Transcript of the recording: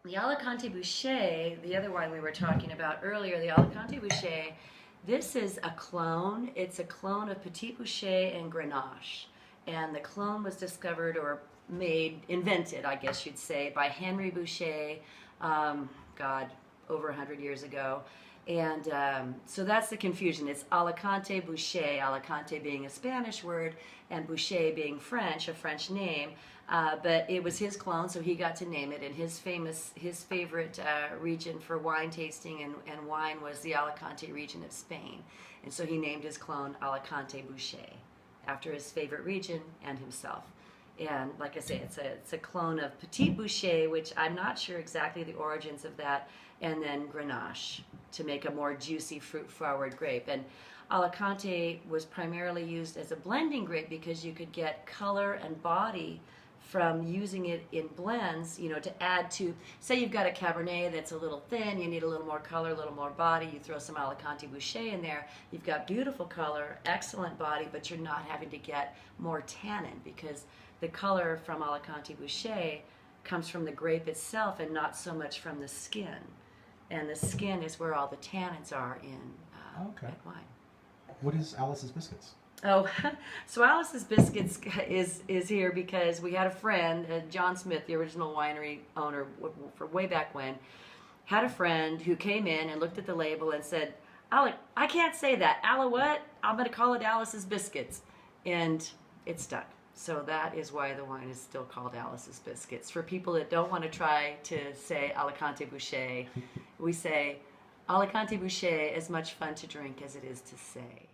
The Alicante Bouchet, the other wine we were talking about earlier, the Alicante Bouchet, this is a clone. It's a clone of Petit Bouschet and Grenache. And the clone was discovered or made, invented, I guess you'd say, by Henry Bouschet, God, over 100 years ago. And so that's the confusion. It's Alicante Bouchet, Alicante being a Spanish word, and Bouchet being French, a French name. But it was his clone, so he got to name it. And his favorite region for wine tasting and wine was the Alicante region of Spain. And so he named his clone Alicante Bouchet, after his favorite region and himself. And like I say, it's a clone of Petit Bouchet, which I'm not sure exactly the origins of that, and then Grenache to make a more juicy, fruit-forward grape. And Alicante was primarily used as a blending grape because you could get color and body from using it in blends, you know, to add to, say you've got a Cabernet that's a little thin, you need a little more color, a little more body, you throw some Alicante Bouchet in there, you've got beautiful color, excellent body, but you're not having to get more tannin because the color from Alicante Bouchet comes from the grape itself and not so much from the skin. And the skin is where all the tannins are in red wine. What is Alice's Biscuits? Oh, so Alice's Biscuits is here because we had a friend, John Smith, the original winery owner for way back when, had a friend who came in and looked at the label and said, "Alec, I can't say that. Ala what? I'm going to call it Alice's Biscuits." And it stuck. So that is why the wine is still called Alice's Biscuits. For people that don't want to try to say Alicante Bouchet, we say Alicante Bouchet, as much fun to drink as it is to say.